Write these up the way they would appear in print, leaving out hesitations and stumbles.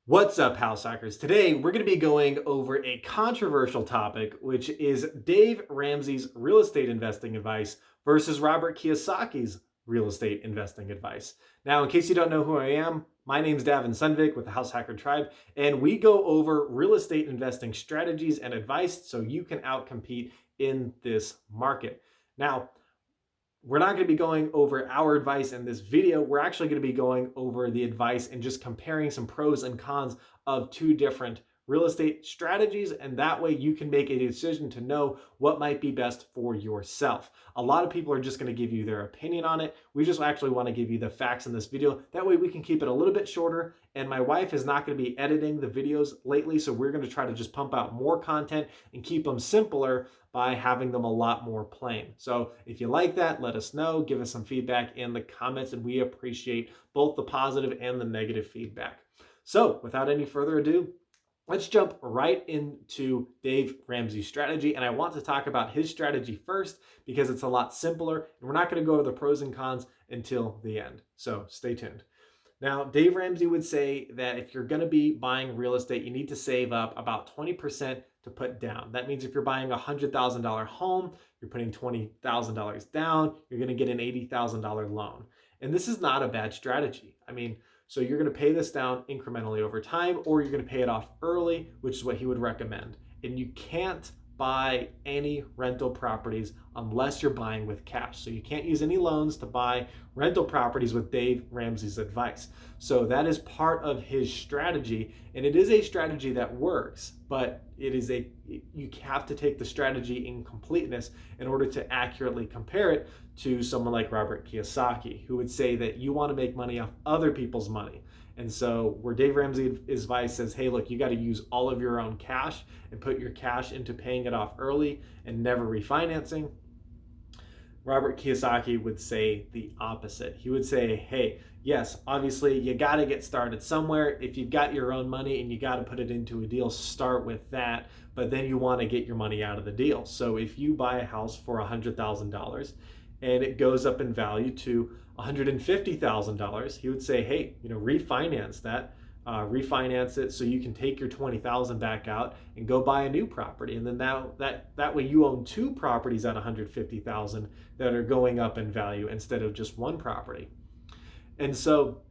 What's up, house hackers? Today, we're going to be going over a controversial topic, which is Dave Ramsey's real estate investing advice versus Robert Kiyosaki's real estate investing advice. Now, in case you don't know who I am, my name's Davin Sundvik with the House Hacker Tribe, and we go over real estate investing strategies and advice so you can outcompete in this market. Now, we're not going to be going over our advice in this video. We're actually going to be going over the advice and just comparing some pros and cons of two different real estate strategies. And that way you can make a decision to know what might be best for yourself. A lot of people are just going to give you their opinion on it. We just actually want to give you the facts in this video. That way we can keep it a little bit shorter. And my wife is not going to be editing the videos lately. So we're going to try to just pump out more content and keep them simpler by having them a lot more plain. So if you like that, let us know. Give us some feedback in the comments, and we appreciate both the positive and the negative feedback. So without any further ado, let's jump right into Dave Ramsey's strategy. And I want to talk about his strategy first because it's a lot simpler, and we're not going to go over the pros and cons until the end. So stay tuned. Now, Dave Ramsey would say that if you're going to be buying real estate, you need to save up about 20% to put down. That means if you're buying a $100,000 home, you're putting $20,000 down, you're going to get an $80,000 loan. And this is not a bad strategy. So you're going to pay this down incrementally over time, or you're going to pay it off early, which is what he would recommend. And you can't buy any rental properties unless you're buying with cash. So you can't use any loans to buy rental properties with Dave Ramsey's advice. So that is part of his strategy, and it is a strategy that works, but you have to take the strategy in completeness in order to accurately compare it to someone like Robert Kiyosaki, who would say that you want to make money off other people's money. And so where Dave Ramsey's advice says, hey, look, you got to use all of your own cash and put your cash into paying it off early and never refinancing, Robert Kiyosaki would say the opposite. He would say, hey, yes, obviously you got to get started somewhere. If you've got your own money and you got to put it into a deal, start with that. But then you want to get your money out of the deal. So if you buy a house for $100,000 and it goes up in value to $150,000, he would say, hey, refinance that. Refinance it so you can take your $20,000 back out and go buy a new property. And then that way you own two properties at $150,000 that are going up in value instead of just one property. And so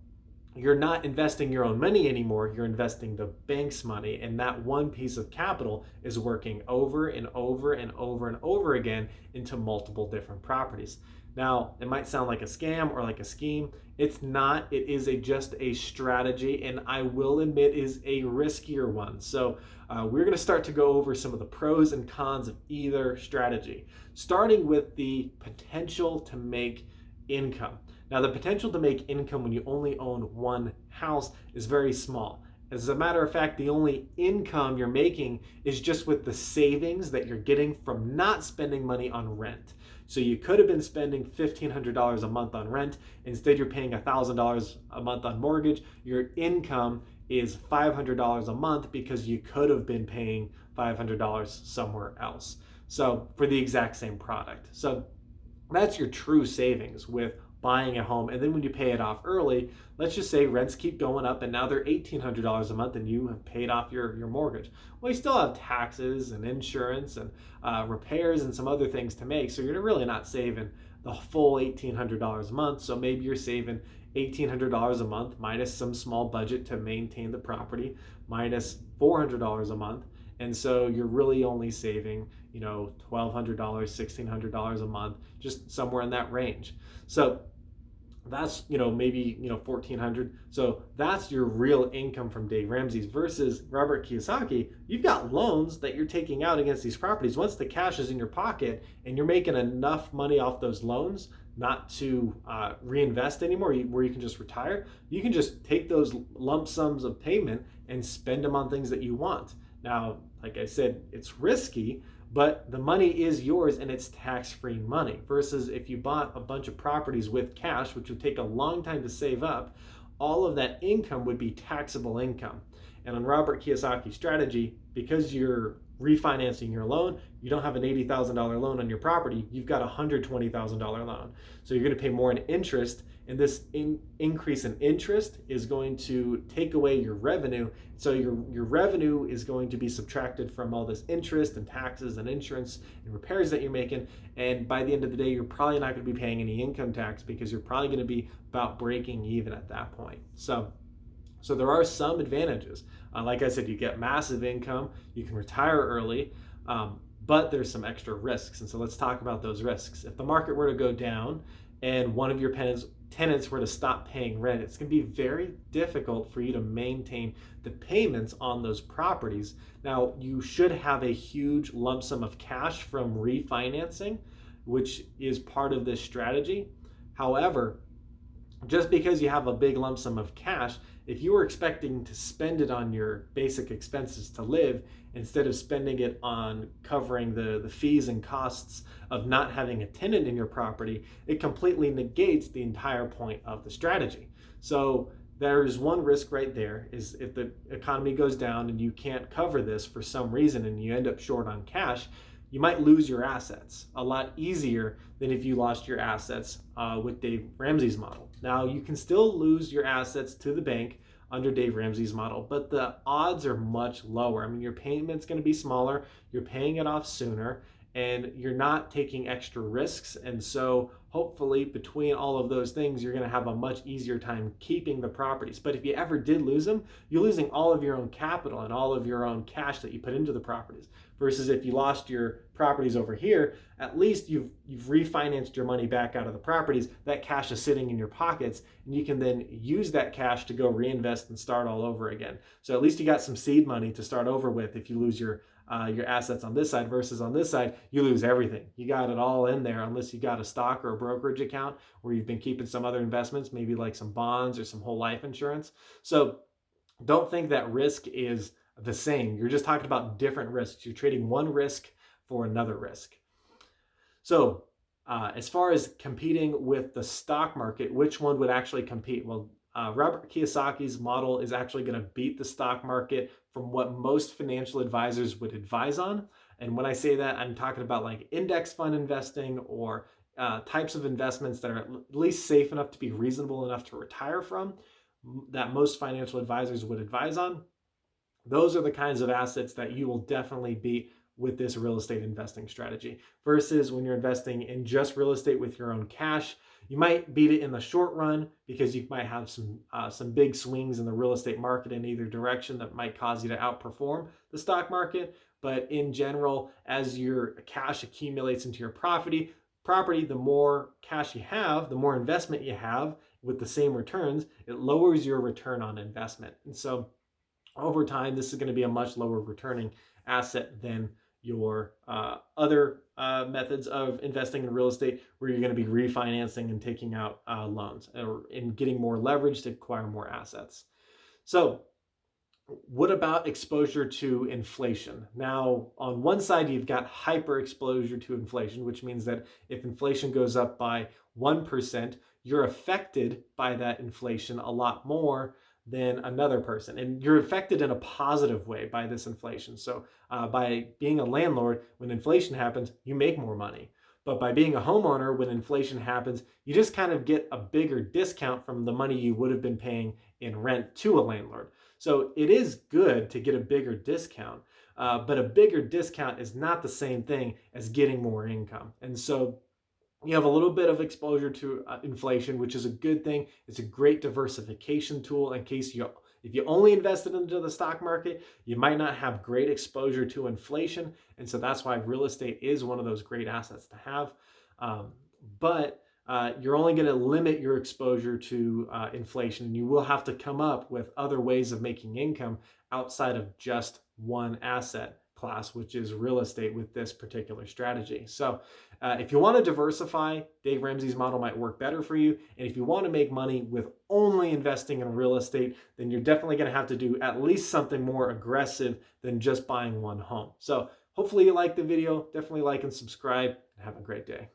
you're not investing your own money anymore, you're investing the bank's money, and that one piece of capital is working over and over and over and over again into multiple different properties. Now, it might sound like a scam or like a scheme. It's not. It is just a strategy, and I will admit is a riskier one. So we're going to start to go over some of the pros and cons of either strategy, starting with the potential to make income. Now, the potential to make income when you only own one house is very small. As a matter of fact, the only income you're making is just with the savings that you're getting from not spending money on rent. So you could have been spending $1,500 a month on rent. Instead, you're paying $1,000 a month on mortgage. Your income is $500 a month because you could have been paying $500 somewhere else. So for the exact same product. So that's your true savings with buying a home. And then when you pay it off early, let's just say rents keep going up and now they're $1,800 a month and you have paid off your mortgage. Well, you still have taxes and insurance and repairs and some other things to make. So you're really not saving the full $1,800 a month. So maybe you're saving $1,800 a month minus some small budget to maintain the property, minus $400 a month. And so you're really only saving, $1,200, $1,600 a month, just somewhere in that range. So that's, maybe, $1,400. So that's your real income from Dave Ramsey's versus Robert Kiyosaki. You've got loans that you're taking out against these properties. Once the cash is in your pocket and you're making enough money off those loans not to reinvest anymore, where you can just retire, you can just take those lump sums of payment and spend them on things that you want. Now, like I said, it's risky, but the money is yours and it's tax-free money versus if you bought a bunch of properties with cash, which would take a long time to save up, all of that income would be taxable income. And on Robert Kiyosaki's strategy, because you're refinancing your loan, you don't have an $80,000 loan on your property, you've got a $120,000 loan. So you're going to pay more in interest, and this increase in interest is going to take away your revenue. So your revenue is going to be subtracted from all this interest and taxes and insurance and repairs that you're making. And by the end of the day, you're probably not going to be paying any income tax, because you're probably going to be about breaking even at that point. So there are some advantages. Like I said, you get massive income, you can retire early, but there's some extra risks. And so let's talk about those risks. If the market were to go down and one of your tenants were to stop paying rent, it's going to be very difficult for you to maintain the payments on those properties. Now, you should have a huge lump sum of cash from refinancing, which is part of this strategy. However, just because you have a big lump sum of cash, if you were expecting to spend it on your basic expenses to live, instead of spending it on covering the fees and costs of not having a tenant in your property, it completely negates the entire point of the strategy. So there's one risk right there, is if the economy goes down and you can't cover this for some reason and you end up short on cash, you might lose your assets a lot easier than if you lost your assets with Dave Ramsey's model. Now, you can still lose your assets to the bank under Dave Ramsey's model, but the odds are much lower. I mean, your payment's going to be smaller, you're paying it off sooner, and you're not taking extra risks. And so hopefully between all of those things, you're going to have a much easier time keeping the properties. But if you ever did lose them, you're losing all of your own capital and all of your own cash that you put into the properties. Versus if you lost your properties over here, at least you've refinanced your money back out of the properties. That cash is sitting in your pockets, and you can then use that cash to go reinvest and start all over again. So at least you got some seed money to start over with if you lose your assets on this side, versus on this side, you lose everything. You got it all in there, unless you got a stock or a brokerage account where you've been keeping some other investments, maybe like some bonds or some whole life insurance. So don't think that risk is the same. You're just talking about different risks. You're trading one risk for another risk. So as far as competing with the stock market, which one would actually compete? Well, Robert Kiyosaki's model is actually going to beat the stock market from what most financial advisors would advise on. And when I say that, I'm talking about like index fund investing or types of investments that are at least safe enough to be reasonable enough to retire from, that most financial advisors would advise on. Those are the kinds of assets that you will definitely beat with this real estate investing strategy. Versus when you're investing in just real estate with your own cash, you might beat it in the short run because you might have some big swings in the real estate market in either direction that might cause you to outperform the stock market. But in general, as your cash accumulates into your property, the more cash you have, the more investment you have with the same returns, it lowers your return on investment. And so over time, this is going to be a much lower returning asset than your other methods of investing in real estate, where you're going to be refinancing and taking out loans and getting more leverage to acquire more assets. So what about exposure to inflation? Now, on one side, you've got hyper exposure to inflation, which means that if inflation goes up by 1%, you're affected by that inflation a lot more than another person. And you're affected in a positive way by this inflation. So by being a landlord, when inflation happens, you make more money. But by being a homeowner, when inflation happens, you just kind of get a bigger discount from the money you would have been paying in rent to a landlord. So it is good to get a bigger discount, but a bigger discount is not the same thing as getting more income. And so you have a little bit of exposure to inflation, which is a good thing. It's a great diversification tool in case if you only invested into the stock market, you might not have great exposure to inflation. And so that's why real estate is one of those great assets to have. But you're only going to limit your exposure to inflation. You will have to come up with other ways of making income outside of just one asset class, which is real estate, with this particular strategy. So if you want to diversify, Dave Ramsey's model might work better for you. And if you want to make money with only investing in real estate, then you're definitely going to have to do at least something more aggressive than just buying one home. So hopefully you liked the video. Definitely like and subscribe, and have a great day.